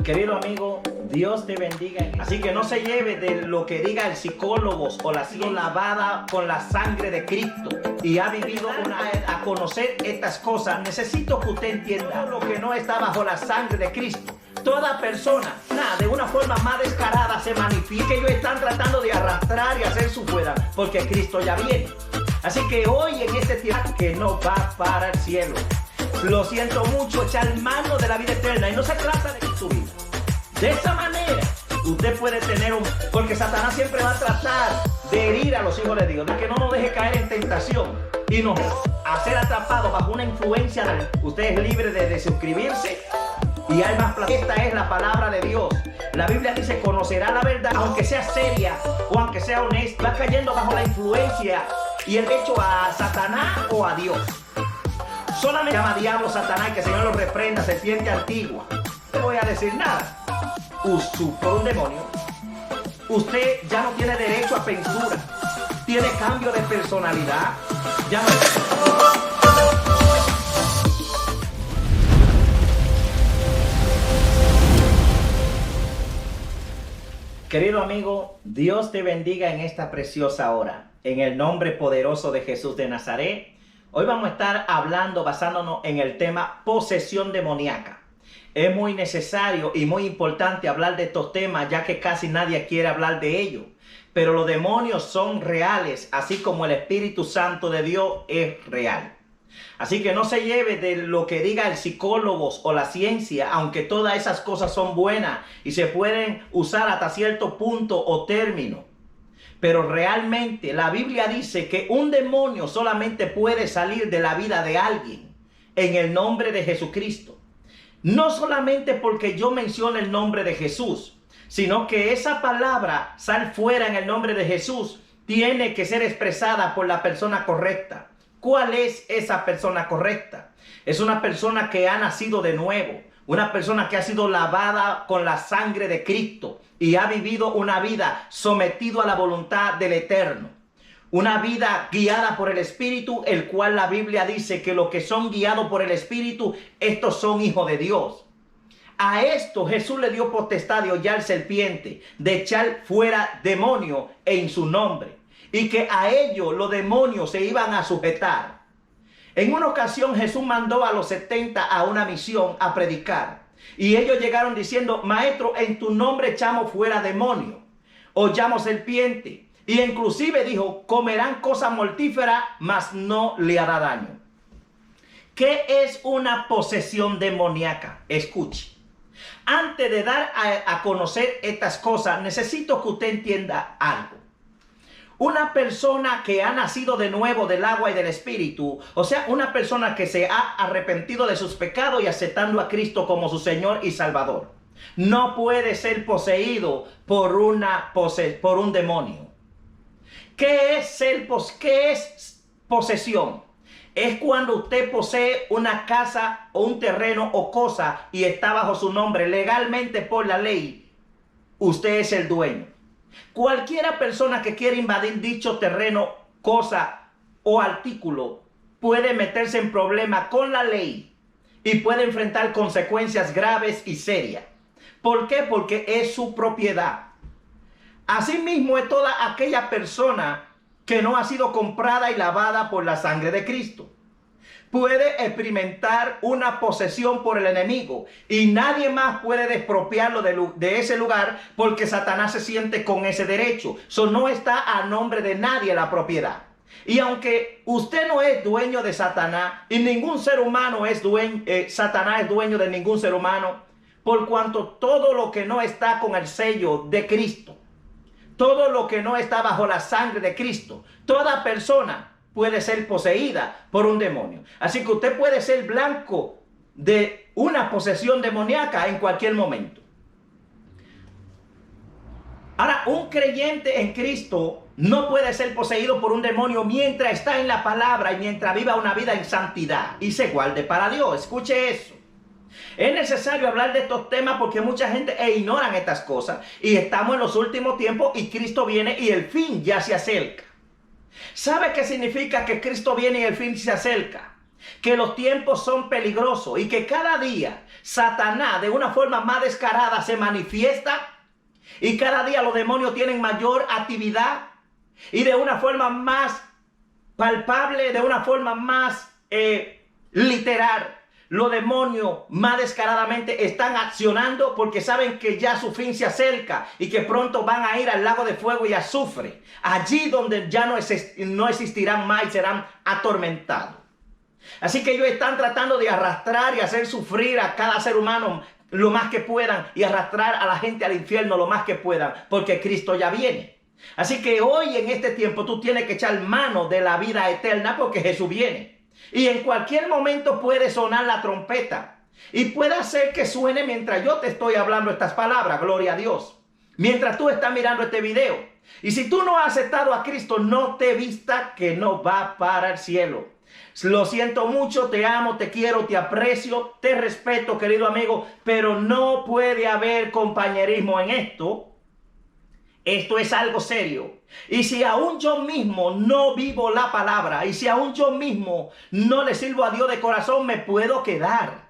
Querido amigo, Dios te bendiga. Así que no se lleve de lo que diga el psicólogo o la sido lavada con la sangre de Cristo y ha vivido a conocer estas cosas. Necesito que usted entienda lo que no está bajo la sangre de Cristo. Toda persona, de una forma más descarada se manifiesta que ellos están tratando de arrastrar y hacer su fuera, porque Cristo ya viene. Así que hoy en este tiempo que no va para el cielo. Lo siento mucho, echar mano de la vida eterna y no se trata de su vida. De esa manera, usted puede tener porque Satanás siempre va a tratar de herir a los hijos de Dios, de que no nos deje caer en tentación y nos hacer atrapados bajo una influencia. Usted es libre de suscribirse y hay más plata. Esta es la palabra de Dios. La Biblia dice, conocerá la verdad, aunque sea seria o aunque sea honesta, va cayendo bajo la influencia y el hecho a Satanás o a Dios. Solamente llama diablo Satanás, que el Señor lo reprenda, serpiente antigua. No voy a decir nada. Por un demonio. Usted ya no tiene derecho a censura. Tiene cambio de personalidad. Ya no... Querido amigo, Dios te bendiga en esta preciosa hora. En el nombre poderoso de Jesús de Nazaret. Hoy vamos a estar hablando, basándonos en el tema posesión demoníaca. Es muy necesario y muy importante hablar de estos temas, ya que casi nadie quiere hablar de ellos. Pero los demonios son reales, así como el Espíritu Santo de Dios es real. Así que no se lleve de lo que diga el psicólogo o la ciencia, aunque todas esas cosas son buenas y se pueden usar hasta cierto punto o término. Pero realmente la Biblia dice que un demonio solamente puede salir de la vida de alguien en el nombre de Jesucristo. No solamente porque yo mencione el nombre de Jesús, sino que esa palabra, sal fuera en el nombre de Jesús, tiene que ser expresada por la persona correcta. ¿Cuál es esa persona correcta? Es una persona que ha nacido de nuevo, una persona que ha sido lavada con la sangre de Cristo y ha vivido una vida sometido a la voluntad del Eterno. Una vida guiada por el Espíritu, el cual la Biblia dice que los que son guiados por el Espíritu, estos son hijos de Dios. A esto Jesús le dio potestad de hollar serpiente, de echar fuera demonios en su nombre. Y que a ellos los demonios se iban a sujetar. En una ocasión Jesús mandó a los 70 a una misión a predicar. Y ellos llegaron diciendo, maestro, en tu nombre echamos fuera demonios, hollamos serpiente. Y inclusive dijo, comerán cosas mortíferas, mas no le hará daño. ¿Qué es una posesión demoníaca? Escuche. Antes de dar a conocer estas cosas, necesito que usted entienda algo. Una persona que ha nacido de nuevo del agua y del Espíritu, o sea, una persona que se ha arrepentido de sus pecados y aceptando a Cristo como su Señor y Salvador, no puede ser poseído por un demonio. ¿Qué es posesión? Es cuando usted posee una casa o un terreno o cosa y está bajo su nombre. Legalmente por la ley, usted es el dueño. Cualquiera persona que quiera invadir dicho terreno, cosa o artículo puede meterse en problemas con la ley y puede enfrentar consecuencias graves y serias. ¿Por qué? Porque es su propiedad. Asimismo es toda aquella persona que no ha sido comprada y lavada por la sangre de Cristo. Puede experimentar una posesión por el enemigo y nadie más puede despropiarlo de ese lugar porque Satanás se siente con ese derecho. Eso no está a nombre de nadie la propiedad. Y aunque usted no es dueño de Satanás y ningún ser humano es dueño, Satanás es dueño de ningún ser humano, por cuanto todo lo que no está con el sello de Cristo, todo lo que no está bajo la sangre de Cristo, toda persona puede ser poseída por un demonio. Así que usted puede ser blanco de una posesión demoníaca en cualquier momento. Ahora, un creyente en Cristo no puede ser poseído por un demonio mientras está en la palabra y mientras viva una vida en santidad y se guarde para Dios. Escuche eso. Es necesario hablar de estos temas porque mucha gente ignoran estas cosas y estamos en los últimos tiempos y Cristo viene y el fin ya se acerca. ¿Sabe qué significa que Cristo viene y el fin se acerca? que los tiempos son peligrosos y que cada día Satanás de una forma más descarada se manifiesta y cada día los demonios tienen mayor actividad y de una forma más palpable, de una forma más literal, los demonios más descaradamente están accionando porque saben que ya su fin se acerca y que pronto van a ir al lago de fuego y azufre, allí donde ya no existirán más y serán atormentados. Así que ellos están tratando de arrastrar y hacer sufrir a cada ser humano lo más que puedan y arrastrar a la gente al infierno lo más que puedan, porque Cristo ya viene. Así que hoy en este tiempo tú tienes que echar mano de la vida eterna porque Jesús viene. Y en cualquier momento puede sonar la trompeta. Y puede hacer que suene mientras yo te estoy hablando estas palabras, gloria a Dios. Mientras tú estás mirando este video. Y si tú no has aceptado a Cristo, no te vista que no va para el cielo. Lo siento mucho, te amo, te quiero, te aprecio, te respeto, querido amigo. Pero no puede haber compañerismo en esto. Esto es algo serio. Y si aún yo mismo no vivo la palabra, y si aún yo mismo no le sirvo a Dios de corazón, me puedo quedar.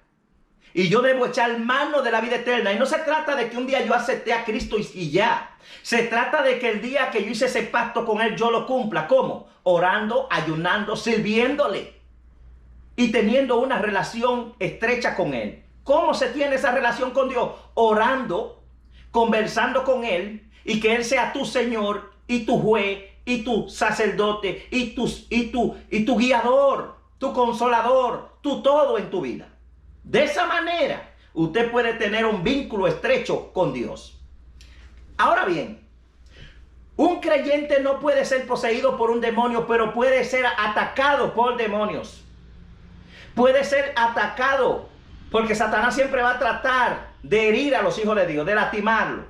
Y yo debo echar mano de la vida eterna. Y no se trata de que un día yo acepté a Cristo y ya. Se trata de que el día que yo hice ese pacto con Él, yo lo cumpla. ¿Cómo? Orando, ayunando, sirviéndole. Y teniendo una relación estrecha con Él. ¿Cómo se tiene esa relación con Dios? Orando, conversando con Él. Y que Él sea tu Señor y tu juez y tu sacerdote y tu guiador, tu consolador, tu todo en tu vida. De esa manera usted puede tener un vínculo estrecho con Dios. Ahora bien, un creyente no puede ser poseído por un demonio, pero puede ser atacado por demonios. Puede ser atacado porque Satanás siempre va a tratar de herir a los hijos de Dios, de lastimarlos.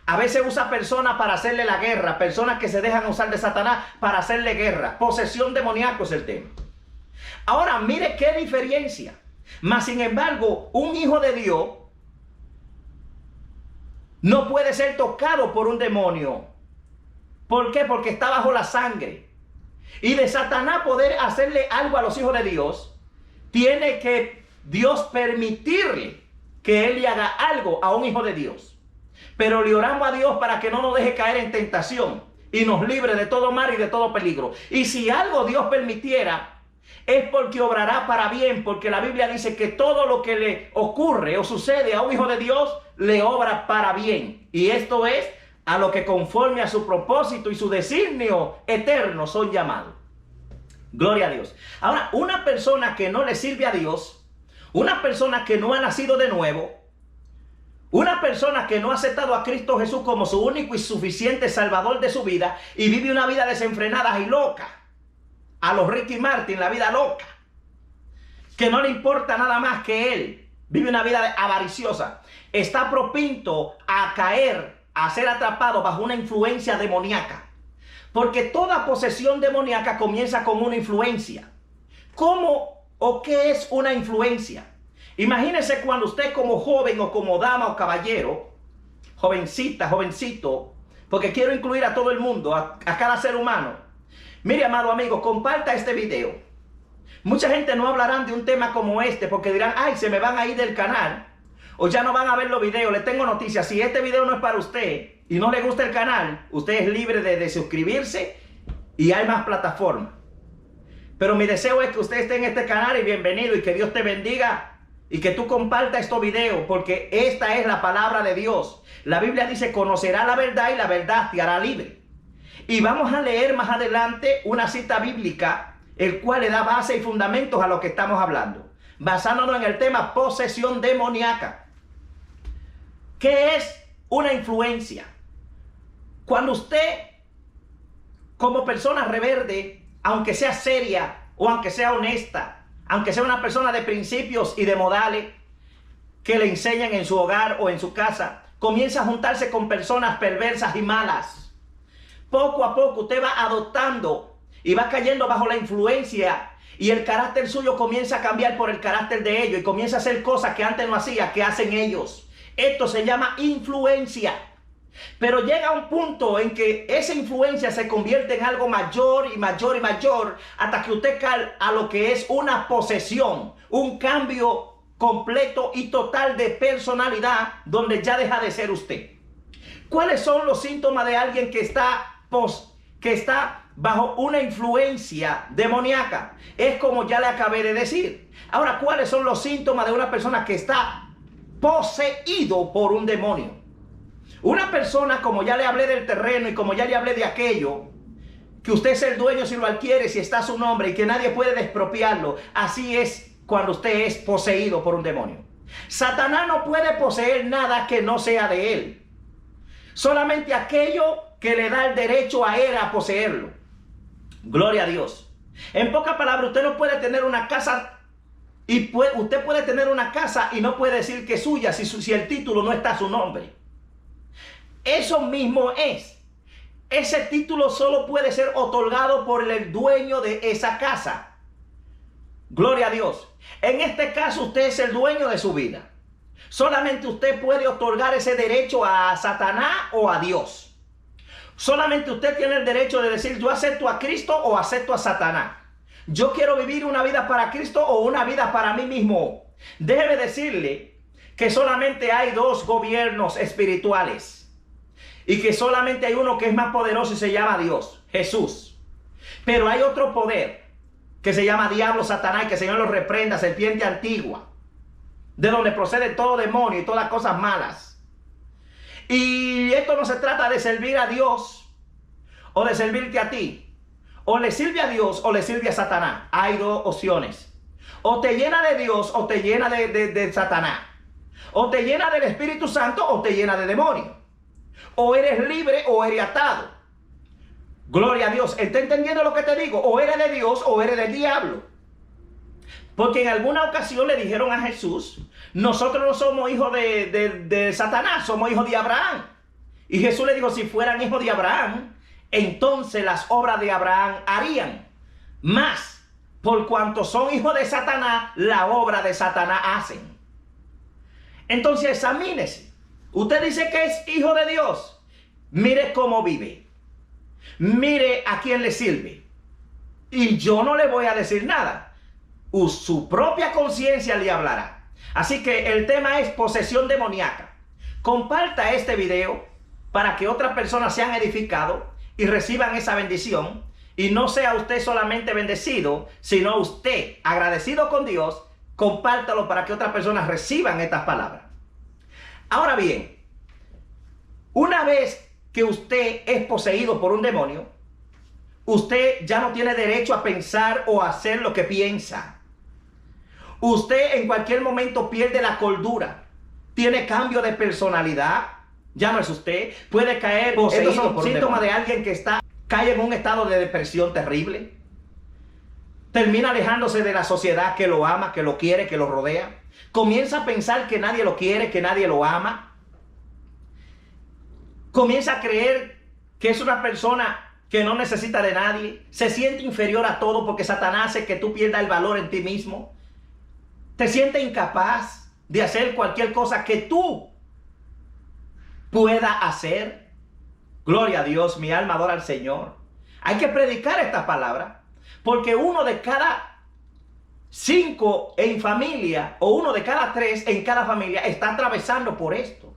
A veces usa personas para hacerle la guerra, personas que se dejan usar de Satanás para hacerle guerra. Posesión demoníaca es el tema. Ahora, mire qué diferencia. Mas, sin embargo, un hijo de Dios no puede ser tocado por un demonio. ¿Por qué? Porque está bajo la sangre. Y de Satanás poder hacerle algo a los hijos de Dios, tiene que Dios permitirle que él le haga algo a un hijo de Dios. Pero le oramos a Dios para que no nos deje caer en tentación y nos libre de todo mal y de todo peligro. Y si algo Dios permitiera, es porque obrará para bien, porque la Biblia dice que todo lo que le ocurre o sucede a un hijo de Dios, le obra para bien. Y esto es a lo que conforme a su propósito y su designio eterno son llamados. Gloria a Dios. Ahora, una persona que no le sirve a Dios, una persona que no ha nacido de nuevo, una persona que no ha aceptado a Cristo Jesús como su único y suficiente salvador de su vida y vive una vida desenfrenada y loca, a los Ricky Martin, la vida loca, que no le importa nada más que él, vive una vida avariciosa, está propinto a caer, a ser atrapado bajo una influencia demoníaca. Porque toda posesión demoníaca comienza con una influencia. ¿Cómo o qué es una influencia? Imagínese cuando usted como joven o como dama o caballero, jovencita, jovencito, porque quiero incluir a todo el mundo, a cada ser humano. Mire, amado amigo, comparta este video. Mucha gente no hablarán de un tema como este porque dirán, ay, se me van a ir del canal o ya no van a ver los videos. Les tengo noticias, si este video no es para usted y no le gusta el canal, usted es libre de suscribirse y hay más plataformas. Pero mi deseo es que usted esté en este canal y bienvenido y que Dios te bendiga. Y que tú compartas estos videos porque esta es la palabra de Dios. La Biblia dice, conocerá la verdad y la verdad te hará libre. Y vamos a leer más adelante una cita bíblica, el cual le da base y fundamentos a lo que estamos hablando. Basándonos en el tema posesión demoníaca. ¿Qué es una influencia? Cuando usted, como persona rebelde, aunque sea seria o aunque sea honesta, aunque sea una persona de principios y de modales que le enseñan en su hogar o en su casa, comienza a juntarse con personas perversas y malas. Poco a poco usted va adoptando y va cayendo bajo la influencia y el carácter suyo comienza a cambiar por el carácter de ellos y comienza a hacer cosas que antes no hacía, que hacen ellos. Esto se llama influencia. Pero llega un punto en que esa influencia se convierte en algo mayor y mayor y mayor hasta que usted cae a lo que es una posesión, un cambio completo y total de personalidad donde ya deja de ser usted. ¿Cuáles son los síntomas de alguien que está bajo una influencia demoníaca? Es como ya le acabé de decir. Ahora, ¿cuáles son los síntomas de una persona que está poseído por un demonio? Una persona, como ya le hablé del terreno y como ya le hablé de aquello, que usted es el dueño si lo adquiere, si está su nombre y que nadie puede expropiarlo. Así es cuando usted es poseído por un demonio. Satanás no puede poseer nada que no sea de él. Solamente aquello que le da el derecho a él a poseerlo. Gloria a Dios. En pocas palabras, usted no puede tener una casa usted puede tener una casa y no puede decir que es suya si el título no está a su nombre. Eso mismo es. Ese título solo puede ser otorgado por el dueño de esa casa. Gloria a Dios. En este caso, usted es el dueño de su vida. Solamente usted puede otorgar ese derecho a Satanás o a Dios. Solamente usted tiene el derecho de decir: yo acepto a Cristo o acepto a Satanás. Yo quiero vivir una vida para Cristo o una vida para mí mismo. Déjeme decirle que solamente hay dos gobiernos espirituales. Y que solamente hay uno que es más poderoso y se llama Dios, Jesús. Pero hay otro poder que se llama diablo, Satanás, y que el Señor lo reprenda, serpiente antigua, de donde procede todo demonio y todas cosas malas. Y esto no se trata de servir a Dios o de servirte a ti. O le sirve a Dios o le sirve a Satanás. Hay dos opciones. O te llena de Dios o te llena de Satanás. O te llena del Espíritu Santo o te llena de demonio. O eres libre o eres atado. Gloria a Dios. ¿Está entendiendo lo que te digo? O eres de Dios o eres del diablo. Porque en alguna ocasión le dijeron a Jesús: nosotros no somos hijos de Satanás, somos hijos de Abraham. Y Jesús le dijo: si fueran hijos de Abraham, entonces las obras de Abraham harían. Mas, por cuanto son hijos de Satanás, la obra de Satanás hacen. Entonces examínese. Usted dice que es hijo de Dios. Mire cómo vive. Mire a quién le sirve. Y yo no le voy a decir nada. Su propia conciencia le hablará. Así que el tema es posesión demoníaca. Comparta este video para que otras personas sean edificadas y reciban esa bendición. Y no sea usted solamente bendecido, sino usted agradecido con Dios. Compártalo para que otras personas reciban estas palabras. Ahora bien, una vez que usted es poseído por un demonio, usted ya no tiene derecho a pensar o a hacer lo que piensa. Usted en cualquier momento pierde la cordura, tiene cambio de personalidad, ya no es usted, puede caer poseído. Estos son síntomas de alguien que cae en un estado de depresión terrible. Termina alejándose de la sociedad que lo ama, que lo quiere, que lo rodea. Comienza a pensar que nadie lo quiere, que nadie lo ama. Comienza a creer que es una persona que no necesita de nadie. Se siente inferior a todo porque Satanás hace que tú pierdas el valor en ti mismo. Te sientes incapaz de hacer cualquier cosa que tú puedas hacer. Gloria a Dios, mi alma adora al Señor. Hay que predicar esta palabra porque 1 de cada 5 en familia o 1 de cada 3 en cada familia está atravesando por esto.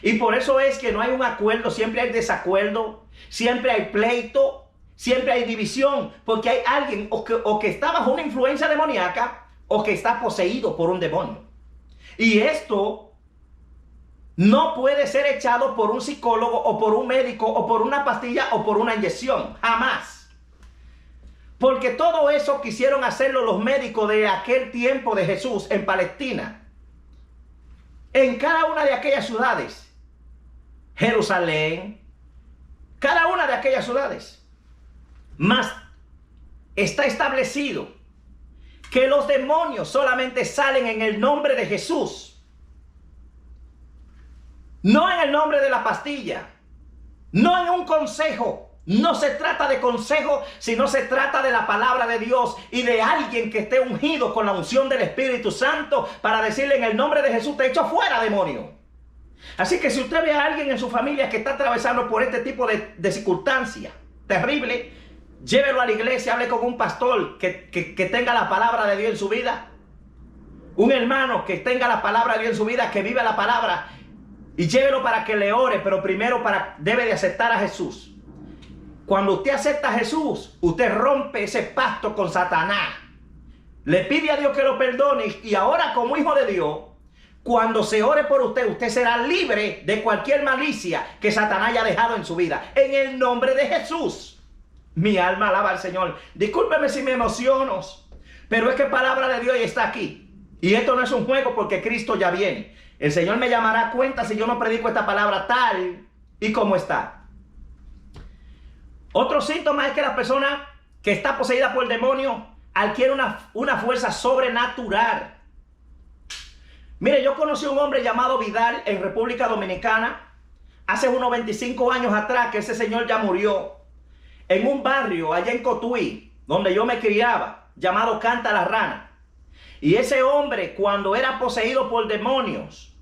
Y por eso es que no hay un acuerdo, siempre hay desacuerdo, siempre hay pleito, siempre hay división, porque hay alguien o que está bajo una influencia demoníaca o que está poseído por un demonio. Y esto no puede ser echado por un psicólogo o por un médico o por una pastilla o por una inyección, jamás. Porque todo eso quisieron hacerlo los médicos de aquel tiempo de Jesús en Palestina. En cada una de aquellas ciudades. Jerusalén. Cada una de aquellas ciudades. Mas está establecido que los demonios solamente salen en el nombre de Jesús. No en el nombre de la pastilla. No en un consejo. No se trata de consejo, sino se trata de la palabra de Dios y de alguien que esté ungido con la unción del Espíritu Santo para decirle: en el nombre de Jesús te echo fuera, demonio. Así que si usted ve a alguien en su familia que está atravesando por este tipo de circunstancia terrible, llévelo a la iglesia, hable con un pastor que tenga la palabra de Dios en su vida. Un hermano que tenga la palabra de Dios en su vida, que vive la palabra, y llévelo para que le ore, pero primero debe de aceptar a Jesús. Cuando usted acepta a Jesús, usted rompe ese pacto con Satanás. Le pide a Dios que lo perdone, y ahora como hijo de Dios, cuando se ore por usted, usted será libre de cualquier malicia que Satanás haya dejado en su vida. En el nombre de Jesús. Mi alma alaba al Señor. Discúlpeme si me emociono, pero es que palabra de Dios está aquí. Y esto no es un juego, porque Cristo ya viene. El Señor me llamará a cuenta si yo no predico esta palabra tal y como está. Otro síntoma es que la persona que está poseída por el demonio adquiere una fuerza sobrenatural. Mire, yo conocí a un hombre llamado Vidal en República Dominicana hace unos 25 años atrás, que ese señor ya murió, en un barrio allá en Cotuí, donde yo me criaba, llamado Canta la Rana. Y ese hombre, cuando era poseído por demonios,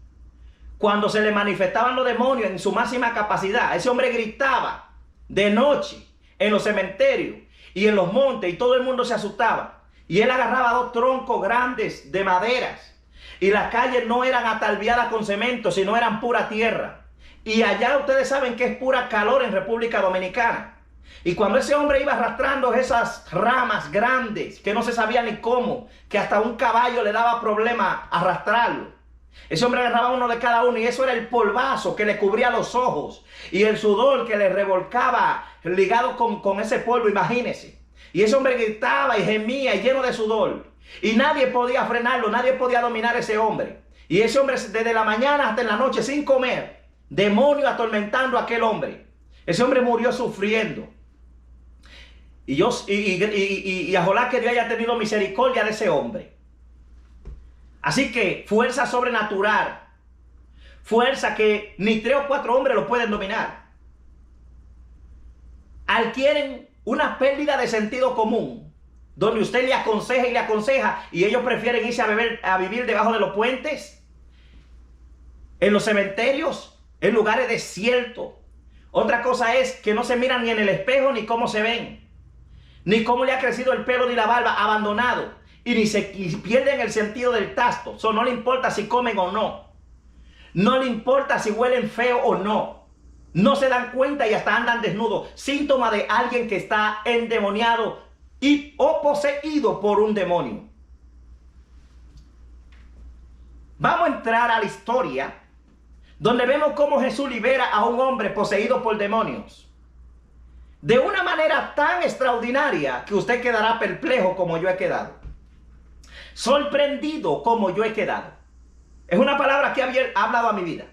cuando se le manifestaban los demonios en su máxima capacidad, ese hombre gritaba de noche en los cementerios y en los montes, y todo el mundo se asustaba. Y él agarraba 2 troncos grandes de maderas, y las calles no eran atalviadas con cemento, sino eran pura tierra. Y allá ustedes saben que es pura calor en República Dominicana. Y cuando ese hombre iba arrastrando esas ramas grandes, que no se sabía ni cómo, que hasta un caballo le daba problema arrastrarlo, ese hombre agarraba uno de cada uno, y eso era el polvazo que le cubría los ojos, y el sudor que le revolcaba ligado con ese polvo, imagínense. Y ese hombre gritaba y gemía y lleno de sudor, y nadie podía frenarlo, nadie podía dominar a ese hombre. Y ese hombre desde la mañana hasta en la noche sin comer, demonio atormentando a aquel hombre. Ese hombre murió sufriendo. Y ojalá que Dios haya tenido misericordia de ese hombre. Así que fuerza sobrenatural, fuerza que ni 3 o 4 hombres lo pueden dominar. Adquieren una pérdida de sentido común, donde usted le aconseja y ellos prefieren irse a vivir debajo de los puentes, en los cementerios, en lugares desiertos. Otra cosa es que no se miran ni en el espejo ni cómo se ven, ni cómo le ha crecido el pelo ni la barba, abandonado, y pierden el sentido del tacto. No le importa si comen o no, no le importa si huelen feo o no, no se dan cuenta y hasta andan desnudos. Síntoma de alguien que está endemoniado o poseído por un demonio. Vamos a entrar a la historia donde vemos cómo Jesús libera a un hombre poseído por demonios de una manera tan extraordinaria que usted quedará perplejo como yo he quedado, sorprendido como yo he quedado. Es una palabra que ha hablado a mi vida.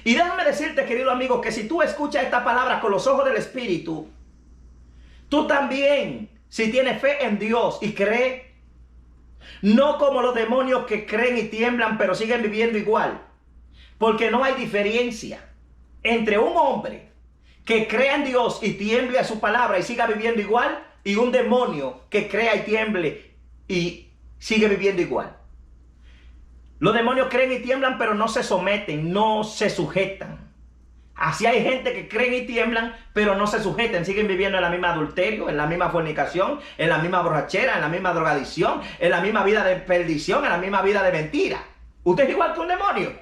Y déjame decirte, querido amigo, que si tú escuchas esta palabra con los ojos del Espíritu, tú también, si tienes fe en Dios y crees, no como los demonios que creen y tiemblan pero siguen viviendo igual, porque no hay diferencia entre un hombre que crea en Dios y tiemble a su palabra y siga viviendo igual, y un demonio que crea y tiemble y sigue viviendo igual. Los demonios creen y tiemblan, pero no se someten, no se sujetan. Así hay gente que creen y tiemblan, pero no se sujetan, siguen viviendo en la misma adulterio, en la misma fornicación, en la misma borrachera, en la misma drogadicción, en la misma vida de perdición, en la misma vida de mentira. Usted es igual que un demonio.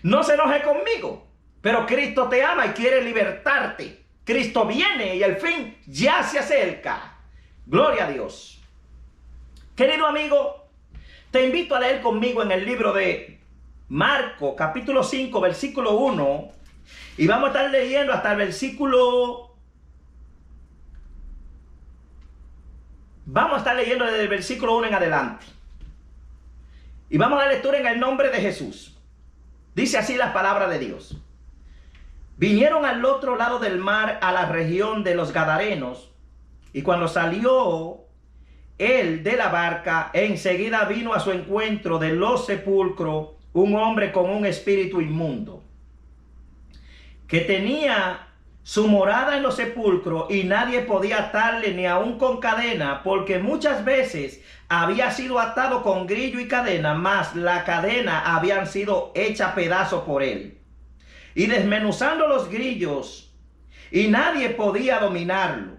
No se enoje conmigo, pero Cristo te ama y quiere libertarte. Cristo viene y el fin ya se acerca. Gloria a Dios. Querido amigo, te invito a leer conmigo en el libro de Marcos, capítulo 5, versículo 1. Y vamos a estar leyendo hasta el versículo... Vamos a estar leyendo desde el versículo 1 en adelante. Y vamos a dar lectura en el nombre de Jesús. Dice así la palabra de Dios. Vinieron al otro lado del mar, a la región de los Gadarenos. Y cuando salió él de la barca, enseguida vino a su encuentro de los sepulcros un hombre con un espíritu inmundo, que tenía su morada en los sepulcros, y nadie podía atarle ni aun con cadena, porque muchas veces había sido atado con grillo y cadena, mas la cadena habían sido hecha pedazos por él. y desmenuzando los grillos, y nadie podía dominarlo.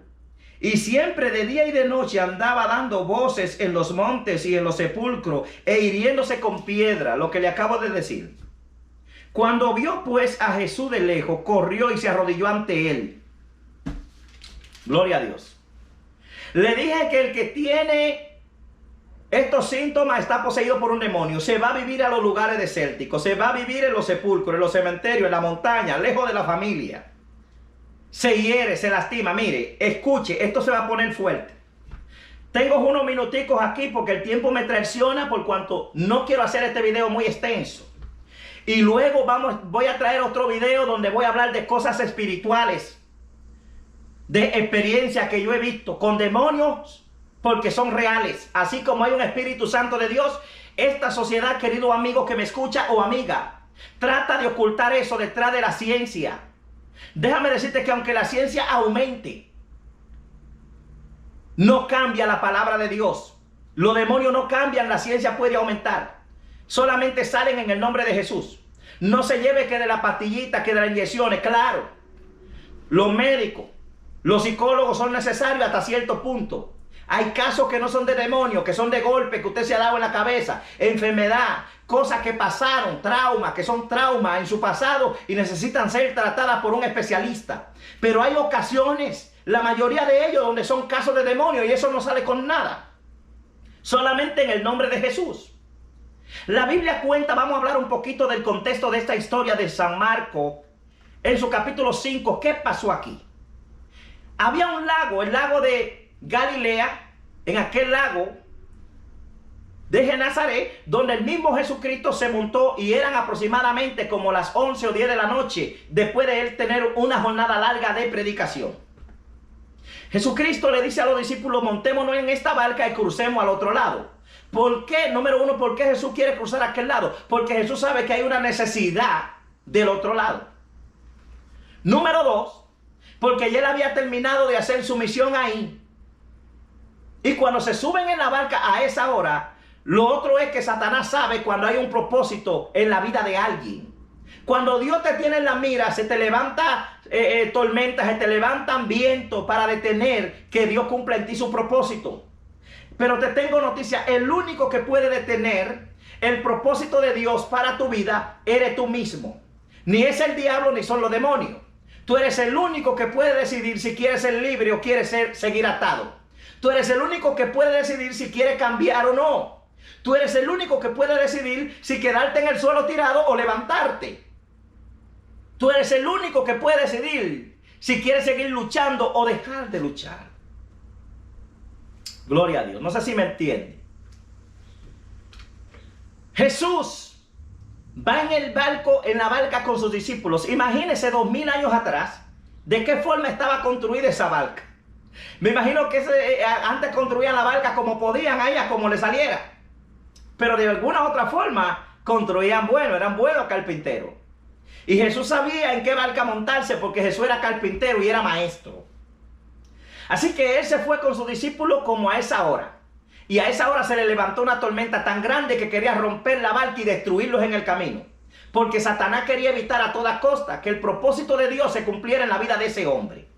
Y siempre de día y de noche andaba dando voces en los montes y en los sepulcros, e hiriéndose con piedra, lo que le acabo de decir. Cuando vio pues a Jesús de lejos, corrió y se arrodilló ante él. Gloria a Dios. Le dije que el que tiene estos síntomas está poseído por un demonio. Se va a vivir a los lugares desérticos, se va a vivir en los sepulcros, en los cementerios, en la montaña, lejos de la familia. Se hiere, se lastima. Mire, escuche, esto se va a poner fuerte. Tengo unos minuticos aquí porque el tiempo me traiciona, por cuanto no quiero hacer este video muy extenso. Y luego voy a traer otro video donde voy a hablar de cosas espirituales, de experiencias que yo he visto con demonios, porque son reales. Así como hay un Espíritu Santo de Dios, esta sociedad, querido amigo que me escucha o amiga, trata de ocultar eso detrás de la ciencia. Déjame decirte que aunque la ciencia aumente, no cambia la palabra de Dios. Los demonios no cambian, la ciencia puede aumentar. Solamente salen en el nombre de Jesús. No se lleve que de la pastillita, que de las inyecciones. Claro, los médicos, los psicólogos son necesarios hasta cierto punto. Hay casos que no son de demonios, que son de golpe que usted se ha dado en la cabeza, enfermedad, cosas que pasaron, traumas, que son traumas en su pasado y necesitan ser tratadas por un especialista. Pero hay ocasiones, la mayoría de ellos, donde son casos de demonios y eso no sale con nada. Solamente en el nombre de Jesús. La Biblia cuenta, vamos a hablar un poquito del contexto de esta historia de San Marcos, en su capítulo 5. ¿Qué pasó aquí? Había un lago, el lago de Galilea, en aquel lago de Nazaret, donde el mismo Jesucristo se montó, y eran aproximadamente como las 11 o 10 de la noche, después de él tener una jornada larga de predicación. Jesucristo le dice a los discípulos: montémonos en esta barca y crucemos al otro lado. ¿Por qué? Número uno, ¿por qué Jesús quiere cruzar a aquel lado? Porque Jesús sabe que hay una necesidad del otro lado. Número dos, porque ya él había terminado de hacer su misión ahí. Y cuando se suben en la barca a esa hora, lo otro es que Satanás sabe cuando hay un propósito en la vida de alguien. Cuando Dios te tiene en la mira, se te levanta tormentas, se te levantan vientos para detener que Dios cumpla en ti su propósito. Pero te tengo noticia: el único que puede detener el propósito de Dios para tu vida eres tú mismo. Ni es el diablo ni son los demonios. Tú eres el único que puede decidir si quieres ser libre o quieres seguir atado. Tú eres el único que puede decidir si quiere cambiar o no. Tú eres el único que puede decidir si quedarte en el suelo tirado o levantarte. Tú eres el único que puede decidir si quieres seguir luchando o dejar de luchar. Gloria a Dios. No sé si me entiende. Jesús va en la barca con sus discípulos. Imagínense 2000 años atrás de qué forma estaba construida esa barca. Me imagino que antes construían la barca como podían, a ella como le saliera. Pero de alguna otra forma construían bueno, eran buenos carpinteros. Y Jesús sabía en qué barca montarse porque Jesús era carpintero y era maestro. Así que él se fue con sus discípulos como a esa hora. Y a esa hora se le levantó una tormenta tan grande que quería romper la barca y destruirlos en el camino. Porque Satanás quería evitar a toda costa que el propósito de Dios se cumpliera en la vida de ese hombre.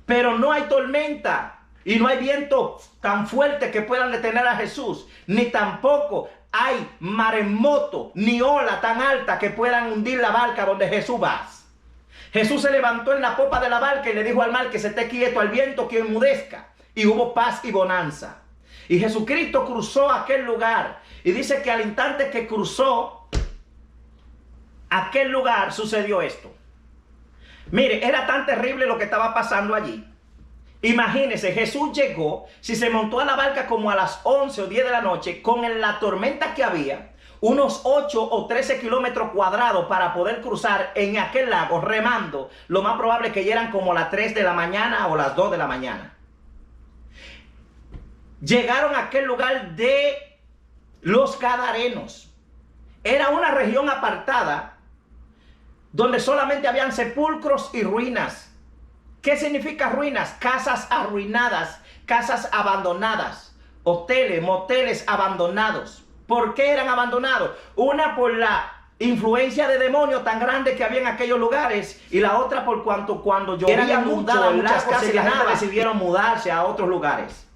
Pero no hay tormenta y no hay viento tan fuerte que puedan detener a Jesús, ni tampoco hay maremoto ni ola tan alta que puedan hundir la barca donde Jesús va. Jesús se levantó en la popa de la barca y le dijo al mar que se esté quieto, al viento que enmudezca, y hubo paz y bonanza. Y Jesucristo cruzó aquel lugar, y dice que al instante que cruzó aquel lugar sucedió esto. Mire, era tan terrible lo que estaba pasando allí. Imagínense, Jesús llegó, si se montó a la barca como a las 11 o 10 de la noche, con la tormenta que había, unos 8 o 13 kilómetros cuadrados para poder cruzar en aquel lago remando. Lo más probable es que ya eran como las 3 de la mañana o las 2 de la mañana. Llegaron a aquel lugar de los Gadarenos. Era una región apartada donde solamente habían sepulcros y ruinas. ¿Qué significa ruinas? Casas arruinadas, casas abandonadas, hoteles, moteles abandonados. ¿Por qué eran abandonados? Una, por la influencia de demonios tan grande que había en aquellos lugares, y la otra por cuanto cuando llovía mucho, muchas casas y la gente decidieron mudarse a otros lugares.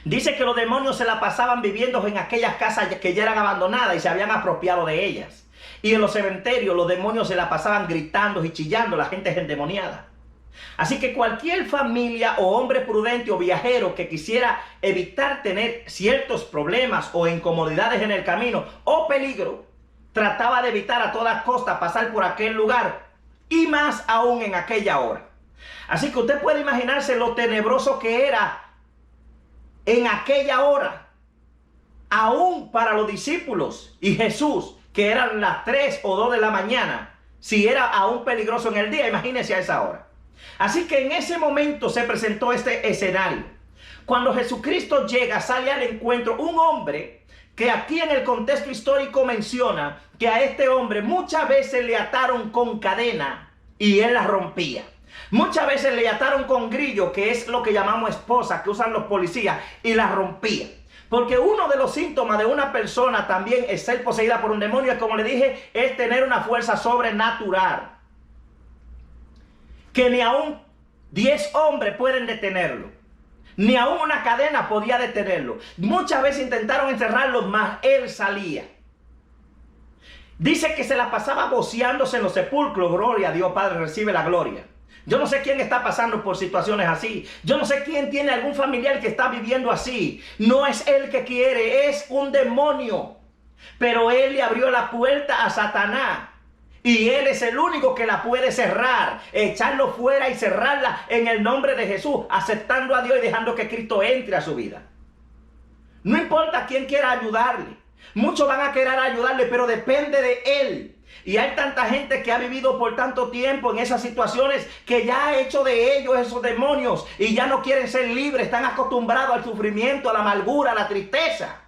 Dice que los demonios se la pasaban viviendo en aquellas casas que ya eran abandonadas y se habían apropiado de ellas. Y en los cementerios los demonios se la pasaban gritando y chillando, la gente es endemoniada. Así que cualquier familia o hombre prudente o viajero que quisiera evitar tener ciertos problemas o incomodidades en el camino o peligro, trataba de evitar a toda costa pasar por aquel lugar, y más aún en aquella hora. Así que usted puede imaginarse lo tenebroso que era en aquella hora, aún para los discípulos y Jesús, que eran las 3 o 2 de la mañana. Si era aún peligroso en el día, imagínense a esa hora. Así que en ese momento se presentó este escenario. Cuando Jesucristo llega, sale al encuentro un hombre que aquí en el contexto histórico menciona que a este hombre muchas veces le ataron con cadena y él la rompía. Muchas veces le ataron con grillo, que es lo que llamamos esposas, que usan los policías, y la rompía. Porque uno de los síntomas de una persona también es ser poseída por un demonio, como le dije, es tener una fuerza sobrenatural, que ni aún 10 hombres pueden detenerlo. Ni aún una cadena podía detenerlo. Muchas veces intentaron encerrarlo, mas él salía. Dice que se la pasaba voceándose en los sepulcros. Gloria a Dios Padre, recibe la gloria. Yo no sé quién está pasando por situaciones así. Yo no sé quién tiene algún familiar que está viviendo así. No es él que quiere, es un demonio. Pero él le abrió la puerta a Satanás. Y él es el único que la puede cerrar, echarlo fuera y cerrarla en el nombre de Jesús, aceptando a Dios y dejando que Cristo entre a su vida. No importa quién quiera ayudarle. Muchos van a querer ayudarle, pero depende de él. Y hay tanta gente que ha vivido por tanto tiempo en esas situaciones que ya ha hecho de ellos esos demonios y ya no quieren ser libres, están acostumbrados al sufrimiento, a la amargura, a la tristeza.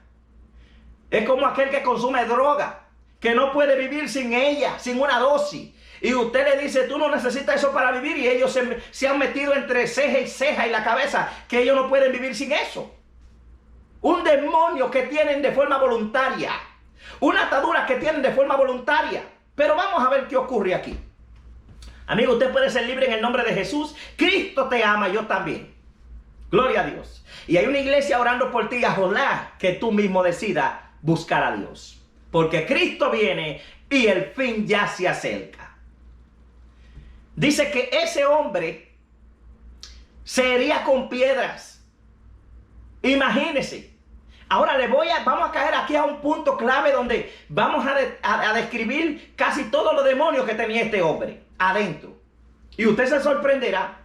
Es como aquel que consume droga, que no puede vivir sin ella, sin una dosis. Y usted le dice, tú no necesitas eso para vivir, y ellos se han metido entre ceja y ceja y la cabeza, que ellos no pueden vivir sin eso. Un demonio que tienen de forma voluntaria, una atadura que tienen de forma voluntaria. Pero vamos a ver qué ocurre aquí. Amigo, usted puede ser libre en el nombre de Jesús. Cristo te ama, yo también. Gloria a Dios. Y hay una iglesia orando por ti. Ojalá que tú mismo decidas buscar a Dios. Porque Cristo viene y el fin ya se acerca. Dice que ese hombre se hería con piedras. Imagínese. Ahora vamos a caer aquí a un punto clave donde vamos a describir casi todos los demonios que tenía este hombre adentro. Y usted se sorprenderá.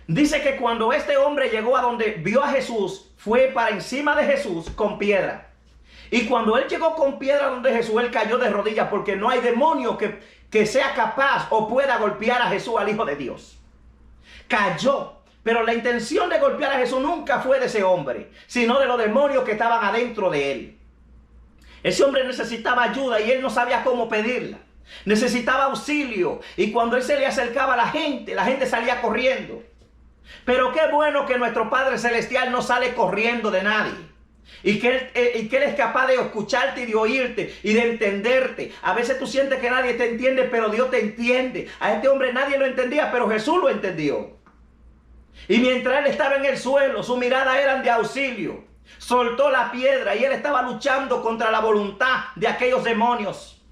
Dice que cuando este hombre llegó a donde vio a Jesús, fue para encima de Jesús con piedra. Y cuando él llegó con piedra donde Jesús, él cayó de rodillas, porque no hay demonio que sea capaz o pueda golpear a Jesús, al Hijo de Dios. Cayó. Pero la intención de golpear a Jesús nunca fue de ese hombre, sino de los demonios que estaban adentro de él. Ese hombre necesitaba ayuda y él no sabía cómo pedirla. Necesitaba auxilio. Y cuando él se le acercaba a la gente salía corriendo. Pero qué bueno que nuestro Padre Celestial no sale corriendo de nadie. Y que él es capaz de escucharte y de oírte y de entenderte. A veces tú sientes que nadie te entiende, pero Dios te entiende. A este hombre nadie lo entendía, pero Jesús lo entendió. Y mientras él estaba en el suelo, su mirada era de auxilio. Soltó la piedra y él estaba luchando contra la voluntad de aquellos demonios.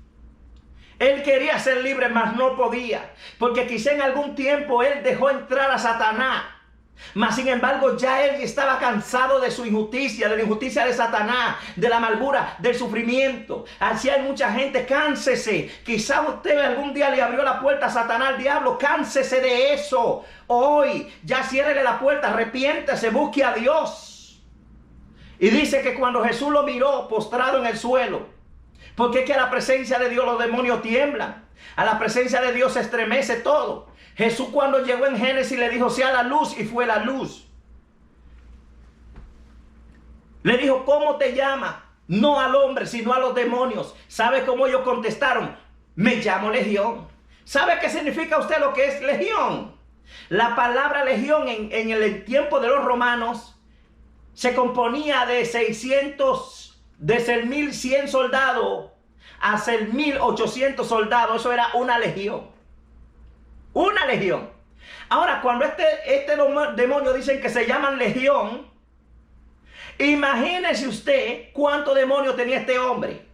Él quería ser libre, mas no podía. Porque quizá en algún tiempo él dejó entrar a Satanás. Mas sin embargo ya él estaba cansado de su injusticia, de la injusticia de Satanás, de la amargura, del sufrimiento. Así hay mucha gente, cánsese. Quizá usted algún día le abrió la puerta a Satanás, al diablo, cánsese de eso. Hoy ya ciérrele la puerta, arrepiéntese, busque a Dios. Y dice que cuando Jesús lo miró postrado en el suelo, porque es que a la presencia de Dios los demonios tiemblan, a la presencia de Dios se estremece todo. Jesús cuando llegó en Génesis le dijo, sea la luz, y fue la luz. Le dijo, ¿cómo te llamas? No al hombre, sino a los demonios. ¿Sabe cómo ellos contestaron? Me llamo Legión. ¿Sabe qué significa usted lo que es legión? La palabra legión en el tiempo de los romanos se componía de 600, de 1,100 soldados a ser 1800 soldados. Eso era una legión. Una legión. Ahora, cuando este demonio dicen que se llaman legión, imagínese usted cuántos demonios tenía este hombre.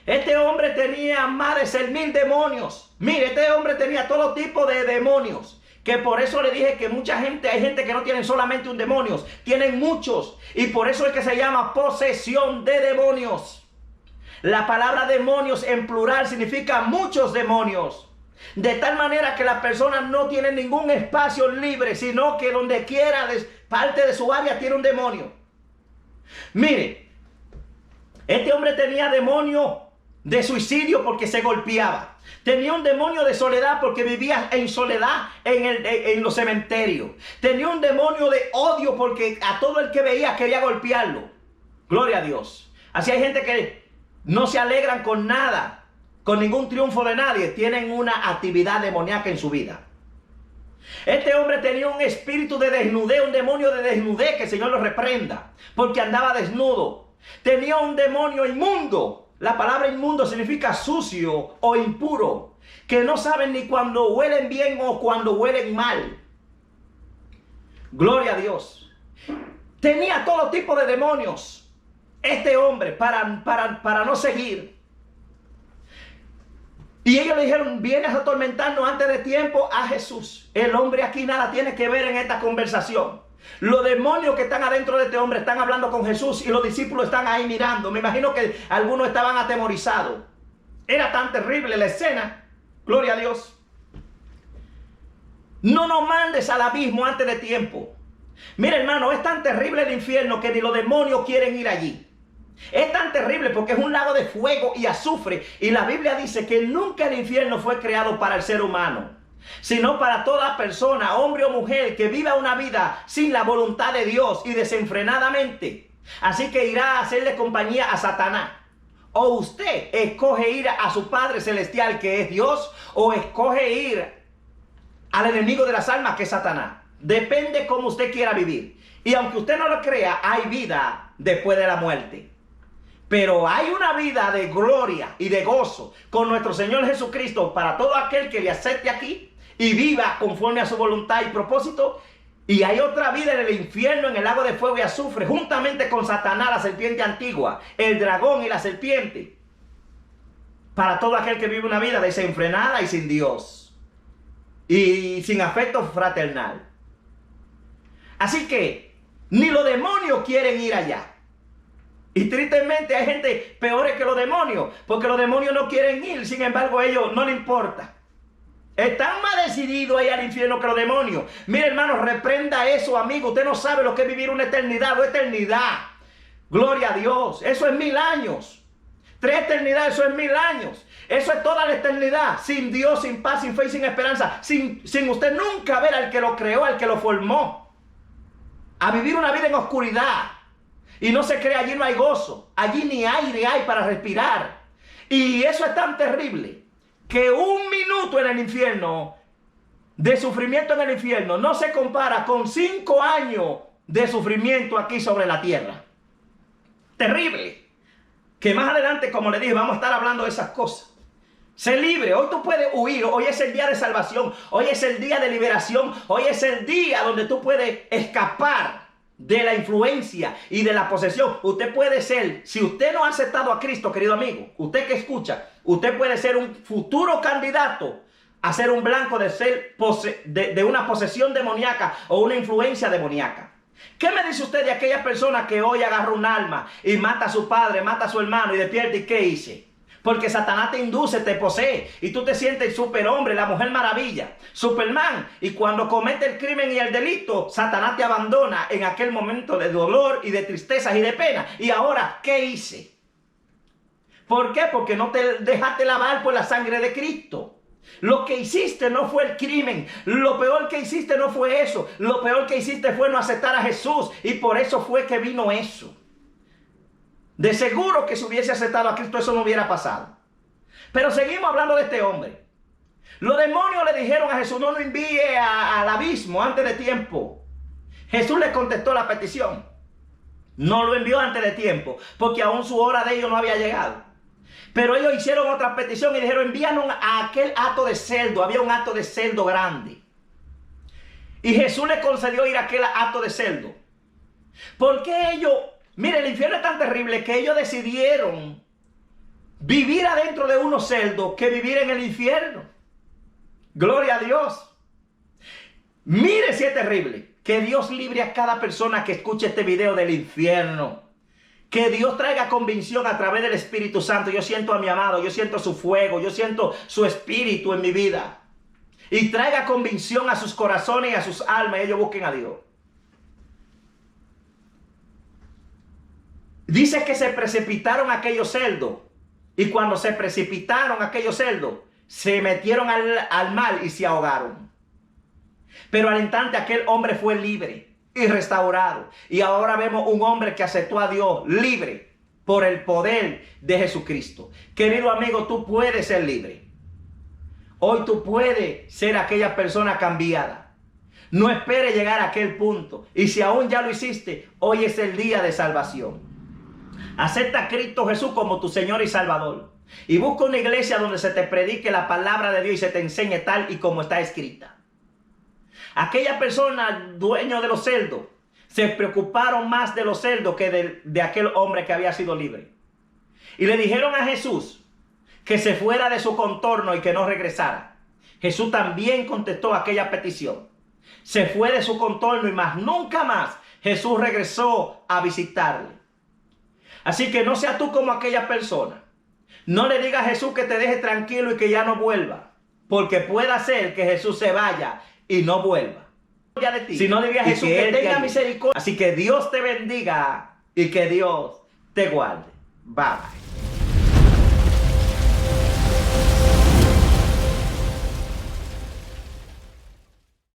Este hombre tenía más de 6,000 demonios. Mire, este hombre tenía todo tipo de demonios. Que por eso le dije que hay gente que no tienen solamente un demonio, tienen muchos. Y por eso es que se llama posesión de demonios. La palabra demonios en plural significa muchos demonios. De tal manera que la persona no tiene ningún espacio libre, sino que donde quiera, parte de su área tiene un demonio. Mire, este hombre tenía demonio de suicidio porque se golpeaba. Tenía un demonio de soledad porque vivía en soledad en los cementerios. Tenía un demonio de odio porque a todo el que veía quería golpearlo. Gloria a Dios. Así hay gente que no se alegran con nada, con ningún triunfo de nadie. Tienen una actividad demoníaca en su vida. Este hombre tenía un espíritu de desnudez, un demonio de desnudez, que el Señor lo reprenda, porque andaba desnudo. Tenía un demonio inmundo. La palabra inmundo significa sucio o impuro, que no saben ni cuando huelen bien o cuando huelen mal. Gloria a Dios. Tenía todo tipo de demonios este hombre para no seguir. Y ellos le dijeron: vienes a atormentarnos antes de tiempo a Jesús. El hombre aquí nada tiene que ver en esta conversación. Los demonios que están adentro de este hombre están hablando con Jesús y los discípulos están ahí mirando. Me imagino que algunos estaban atemorizados. Era tan terrible la escena. Gloria a Dios. No nos mandes al abismo antes de tiempo. Mira, hermano, es tan terrible el infierno que ni los demonios quieren ir allí. Es tan terrible porque es un lago de fuego y azufre. Y la Biblia dice que nunca el infierno fue creado para el ser humano, sino para toda persona, hombre o mujer, que viva una vida sin la voluntad de Dios y desenfrenadamente. Así que irá a hacerle compañía a Satanás. O usted escoge ir a su Padre Celestial, que es Dios, o escoge ir al enemigo de las almas, que es Satanás. Depende cómo usted quiera vivir. Y aunque usted no lo crea, hay vida después de la muerte. Pero hay una vida de gloria y de gozo con nuestro Señor Jesucristo para todo aquel que le acepte aquí y viva conforme a su voluntad y propósito. Y hay otra vida en el infierno, en el lago de fuego y azufre, juntamente con Satanás, la serpiente antigua, el dragón y la serpiente, para todo aquel que vive una vida desenfrenada y sin Dios y sin afecto fraternal. Así que ni los demonios quieren ir allá. Y tristemente hay gente peor que los demonios, porque los demonios no quieren ir. Sin embargo, a ellos no les importa. Están más decididos a ir al infierno que los demonios. Mire, hermano, reprenda eso, amigo. Usted no sabe lo que es vivir una eternidad o eternidad. Gloria a Dios. Eso es 1000 años. 3 eternidades, eso es 1000 años. Eso es toda la eternidad. Sin Dios, sin paz, sin fe y sin esperanza. Sin usted nunca ver al que lo creó, al que lo formó. A vivir una vida en oscuridad. Y no se cree, allí no hay gozo. Allí ni aire hay para respirar. Y eso es tan terrible que 1 minuto en el infierno, de sufrimiento en el infierno, no se compara con 5 años de sufrimiento aquí sobre la tierra. Terrible. Que más adelante, como le dije, vamos a estar hablando de esas cosas. Sé libre. Hoy tú puedes huir. Hoy es el día de salvación. Hoy es el día de liberación. Hoy es el día donde tú puedes escapar de la influencia y de la posesión. Usted puede ser, si usted no ha aceptado a Cristo, querido amigo, usted que escucha, usted puede ser un futuro candidato a ser un blanco de ser de una posesión demoníaca o una influencia demoníaca. ¿Qué me dice usted de aquella persona que hoy agarra un alma y mata a su padre, mata a su hermano y despierta? ¿Y qué hice? Porque Satanás te induce, te posee y tú te sientes el superhombre, la mujer maravilla, Superman. Y cuando comete el crimen y el delito, Satanás te abandona en aquel momento de dolor y de tristeza y de pena. Y ahora, ¿qué hice? ¿Por qué? Porque no te dejaste lavar por la sangre de Cristo. Lo que hiciste no fue el crimen. Lo peor que hiciste no fue eso. Lo peor que hiciste fue no aceptar a Jesús. Y por eso fue que vino eso. De seguro que si hubiese aceptado a Cristo eso no hubiera pasado. Pero seguimos hablando de este hombre. Los demonios le dijeron a Jesús: no lo envíe al abismo antes de tiempo. Jesús les contestó la petición. No lo envió antes de tiempo, porque aún su hora de ellos no había llegado. Pero ellos hicieron otra petición y dijeron, envíanos a aquel hato de cerdo. Había un hato de cerdo grande. Y Jesús le concedió ir a aquel hato de cerdo. Porque ellos, mire, el infierno es tan terrible que ellos decidieron vivir adentro de unos cerdos que vivir en el infierno. Gloria a Dios. Mire si es terrible. Que Dios libre a cada persona que escuche este video del infierno. Que Dios traiga convicción a través del Espíritu Santo. Yo siento a mi amado, yo siento su fuego, yo siento su espíritu en mi vida. Y traiga convicción a sus corazones y a sus almas y ellos busquen a Dios. Dice que se precipitaron aquellos cerdos. Y cuando se precipitaron aquellos cerdos, se metieron al mar y se ahogaron. Pero al instante aquel hombre fue libre y restaurado. Y ahora vemos un hombre que aceptó a Dios libre por el poder de Jesucristo. Querido amigo, tú puedes ser libre. Hoy tú puedes ser aquella persona cambiada. No esperes llegar a aquel punto. Y si aún ya lo hiciste, hoy es el día de salvación. Acepta a Cristo Jesús como tu Señor y Salvador. Y busca una iglesia donde se te predique la palabra de Dios y se te enseñe tal y como está escrita. Aquella persona, dueño de los cerdos, se preocuparon más de los cerdos que de aquel hombre que había sido libre. Y le dijeron a Jesús que se fuera de su contorno y que no regresara. Jesús también contestó aquella petición. Se fue de su contorno y más nunca más Jesús regresó a visitarle. Así que no seas tú como aquella persona. No le digas a Jesús que te deje tranquilo y que ya no vuelva. Porque puede ser que Jesús se vaya y no vuelva. Ya de ti. Si no le digas a Jesús que tenga misericordia. Así que Dios te bendiga y que Dios te guarde. Bye.